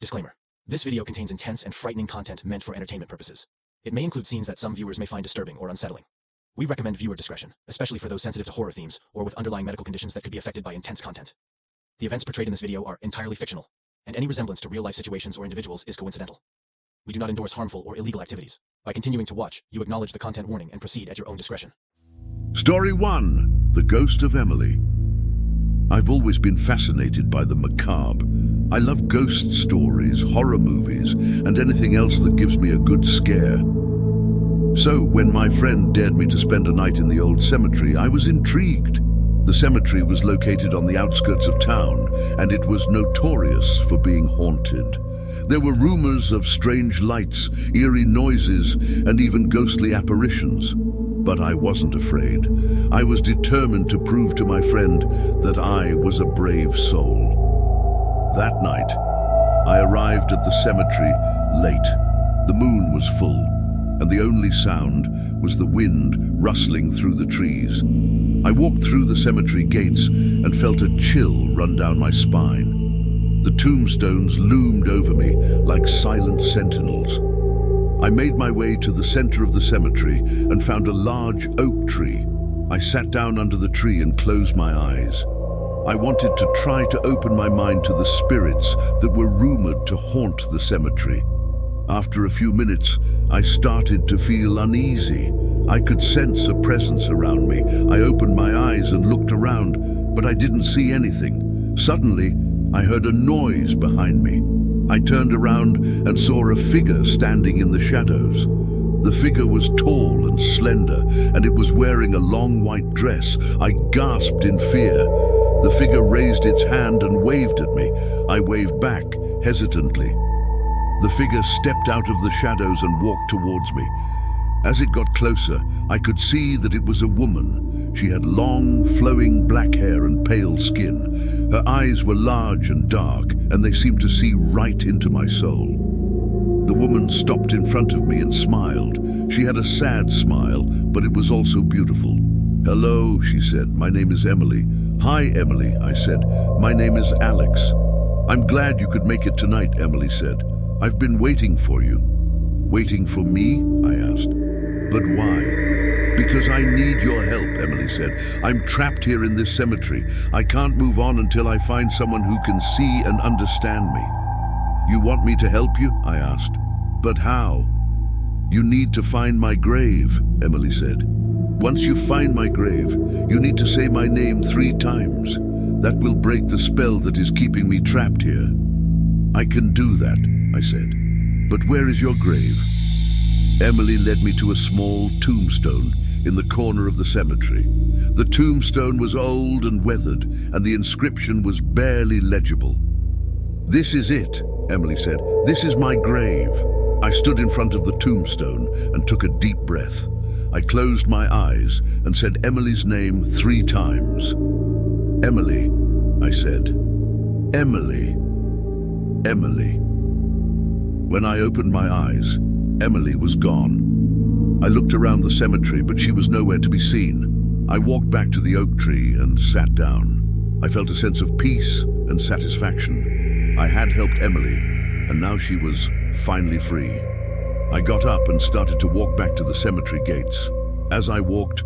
Disclaimer. This video contains intense and frightening content meant for entertainment purposes. It may include scenes that some viewers may find disturbing or unsettling. We recommend viewer discretion, especially for those sensitive to horror themes or with underlying medical conditions that could be affected by intense content. The events portrayed in this video are entirely fictional, and any resemblance to real-life situations or individuals is coincidental. We do not endorse harmful or illegal activities. By continuing to watch, you acknowledge the content warning and proceed at your own discretion. Story 1. The Ghost of Emily. I've always been fascinated by the macabre. I love ghost stories, horror movies, and anything else that gives me a good scare. So, when my friend dared me to spend a night in the old cemetery, I was intrigued. The cemetery was located on the outskirts of town, and it was notorious for being haunted. There were rumors of strange lights, eerie noises, and even ghostly apparitions. But I wasn't afraid. I was determined to prove to my friend that I was a brave soul. That night, I arrived at the cemetery late. The moon was full, and the only sound was the wind rustling through the trees. I walked through the cemetery gates and felt a chill run down my spine. The tombstones loomed over me like silent sentinels. I made my way to the center of the cemetery and found a large oak tree. I sat down under the tree and closed my eyes. I wanted to try to open my mind to the spirits that were rumored to haunt the cemetery. After a few minutes, I started to feel uneasy. I could sense a presence around me. I opened my eyes and looked around, but I didn't see anything. Suddenly, I heard a noise behind me. I turned around and saw a figure standing in the shadows. The figure was tall and slender, and it was wearing a long white dress. I gasped in fear. The figure raised its hand and waved at me. I waved back, hesitantly. The figure stepped out of the shadows and walked towards me. As it got closer, I could see that it was a woman. She had long, flowing black hair and pale skin. Her eyes were large and dark, and they seemed to see right into my soul. The woman stopped in front of me and smiled. She had a sad smile, but it was also beautiful. "Hello," she said. "My name is Emily." "Hi, Emily," I said. "My name is Alex." "I'm glad you could make it tonight," Emily said. "I've been waiting for you." "Waiting for me?" I asked. "But why?" "Because I need your help," Emily said. "I'm trapped here in this cemetery. I can't move on until I find someone who can see and understand me." "You want me to help you?" I asked. "But how?" "You need to find my grave," Emily said. "Once you find my grave, you need to say my name 3 times. That will break the spell that is keeping me trapped here." "I can do that," I said. "But where is your grave?" Emily led me to a small tombstone in the corner of the cemetery. The tombstone was old and weathered, and the inscription was barely legible. "This is it," Emily said. "This is my grave." I stood in front of the tombstone and took a deep breath. I closed my eyes and said Emily's name 3 times. "Emily," I said. "Emily. Emily." When I opened my eyes, Emily was gone. I looked around the cemetery, but she was nowhere to be seen. I walked back to the oak tree and sat down. I felt a sense of peace and satisfaction. I had helped Emily, and now she was finally free. I got up and started to walk back to the cemetery gates. As I walked,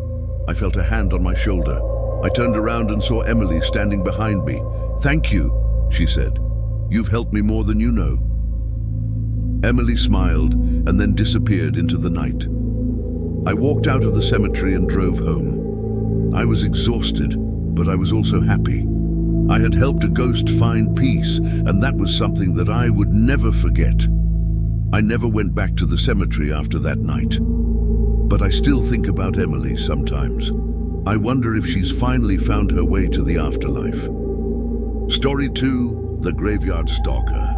I felt a hand on my shoulder. I turned around and saw Emily standing behind me. "Thank you," she said. "You've helped me more than you know." Emily smiled and then disappeared into the night. I walked out of the cemetery and drove home. I was exhausted, but I was also happy. I had helped a ghost find peace, and that was something that I would never forget. I never went back to the cemetery after that night. But I still think about Emily sometimes. I wonder if she's finally found her way to the afterlife. Story 2. The Graveyard Stalker.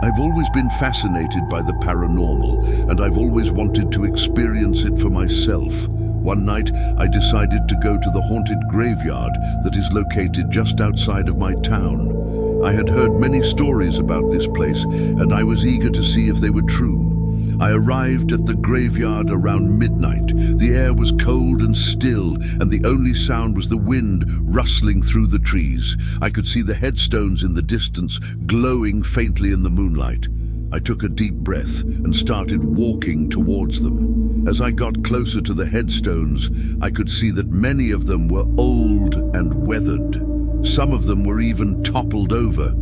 I've always been fascinated by the paranormal, and I've always wanted to experience it for myself. One night, I decided to go to the haunted graveyard that is located just outside of my town. I had heard many stories about this place, and I was eager to see if they were true. I arrived at the graveyard around midnight. The air was cold and still, and the only sound was the wind rustling through the trees. I could see the headstones in the distance, glowing faintly in the moonlight. I took a deep breath and started walking towards them. As I got closer to the headstones, I could see that many of them were old and weathered. Some of them were even toppled over.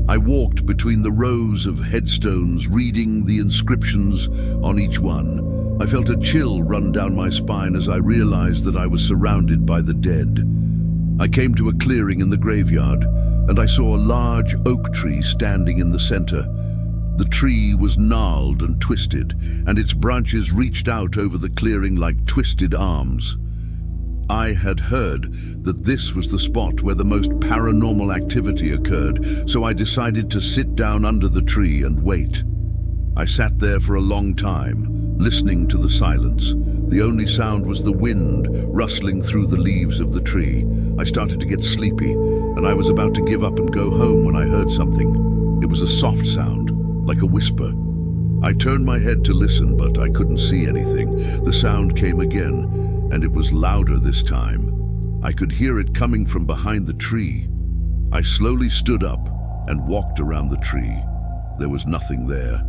I walked between the rows of headstones, reading the inscriptions on each one. I felt a chill run down my spine as I realized that I was surrounded by the dead. I came to a clearing in the graveyard, and I saw a large oak tree standing in the center. The tree was gnarled and twisted, and its branches reached out over the clearing like twisted arms. I had heard that this was the spot where the most paranormal activity occurred, so I decided to sit down under the tree and wait. I sat there for a long time, listening to the silence. The only sound was the wind rustling through the leaves of the tree. I started to get sleepy, and I was about to give up and go home when I heard something. It was a soft sound, like a whisper. I turned my head to listen, but I couldn't see anything. The sound came again, and it was louder this time. I could hear it coming from behind the tree. I slowly stood up and walked around the tree. There was nothing there.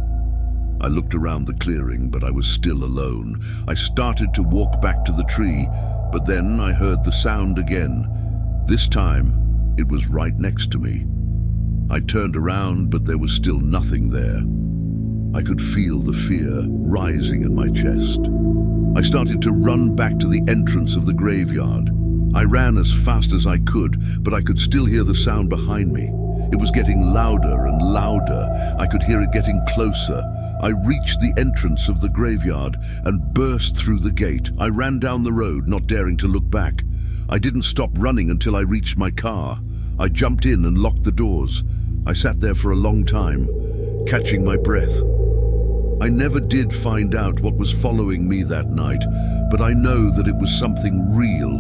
I looked around the clearing, but I was still alone. I started to walk back to the tree, but then I heard the sound again. This time, it was right next to me. I turned around, but there was still nothing there. I could feel the fear rising in my chest. I started to run back to the entrance of the graveyard. I ran as fast as I could, but I could still hear the sound behind me. It was getting louder and louder. I could hear it getting closer. I reached the entrance of the graveyard and burst through the gate. I ran down the road, not daring to look back. I didn't stop running until I reached my car. I jumped in and locked the doors. I sat there for a long time, catching my breath. I never did find out what was following me that night, but I know that it was something real.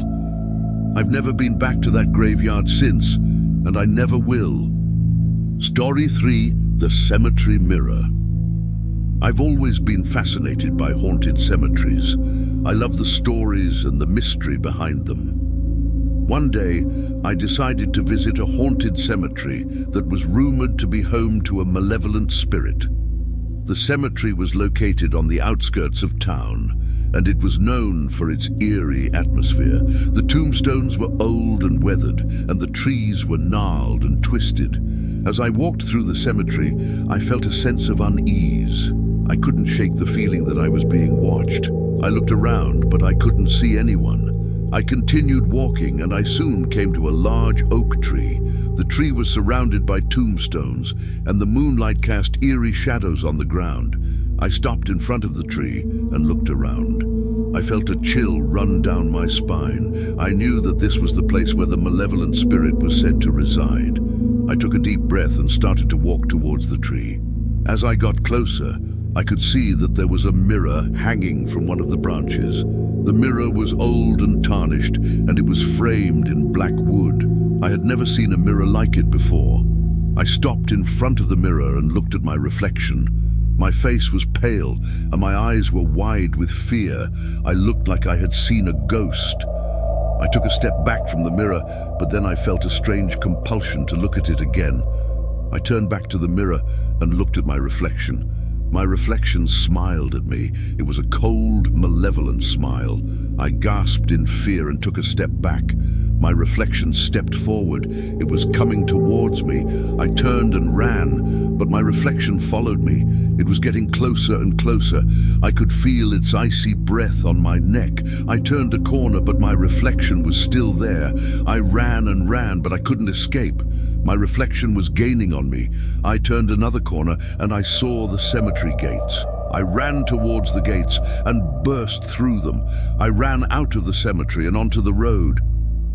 I've never been back to that graveyard since, and I never will. Story 3: The Cemetery Mirror. I've always been fascinated by haunted cemeteries. I love the stories and the mystery behind them. One day, I decided to visit a haunted cemetery that was rumored to be home to a malevolent spirit. The cemetery was located on the outskirts of town, and it was known for its eerie atmosphere. The tombstones were old and weathered, and the trees were gnarled and twisted. As I walked through the cemetery, I felt a sense of unease. I couldn't shake the feeling that I was being watched. I looked around, but I couldn't see anyone. I continued walking, and I soon came to a large oak tree. The tree was surrounded by tombstones, and the moonlight cast eerie shadows on the ground. I stopped in front of the tree and looked around. I felt a chill run down my spine. I knew that this was the place where the malevolent spirit was said to reside. I took a deep breath and started to walk towards the tree. As I got closer, I could see that there was a mirror hanging from one of the branches. The mirror was old and tarnished, and it was framed in black wood. I had never seen a mirror like it before. I stopped in front of the mirror and looked at my reflection. My face was pale, and my eyes were wide with fear. I looked like I had seen a ghost. I took a step back from the mirror, but then I felt a strange compulsion to look at it again. I turned back to the mirror and looked at my reflection. My reflection smiled at me. It was a cold, malevolent smile. I gasped in fear and took a step back. My reflection stepped forward. It was coming towards me. I turned and ran, but my reflection followed me. It was getting closer and closer. I could feel its icy breath on my neck. I turned a corner, but my reflection was still there. I ran and ran, but I couldn't escape. My reflection was gaining on me. I turned another corner, and I saw the cemetery gates. I ran towards the gates and burst through them. I ran out of the cemetery and onto the road.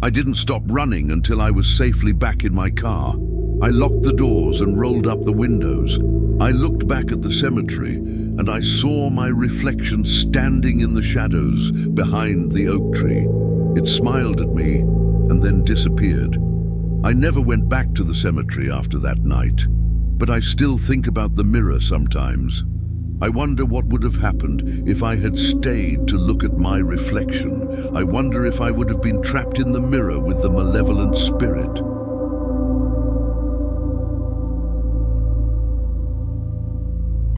I didn't stop running until I was safely back in my car. I locked the doors and rolled up the windows. I looked back at the cemetery, and I saw my reflection standing in the shadows behind the oak tree. It smiled at me and then disappeared. I never went back to the cemetery after that night, but I still think about the mirror sometimes. I wonder what would have happened if I had stayed to look at my reflection. I wonder if I would have been trapped in the mirror with the malevolent spirit.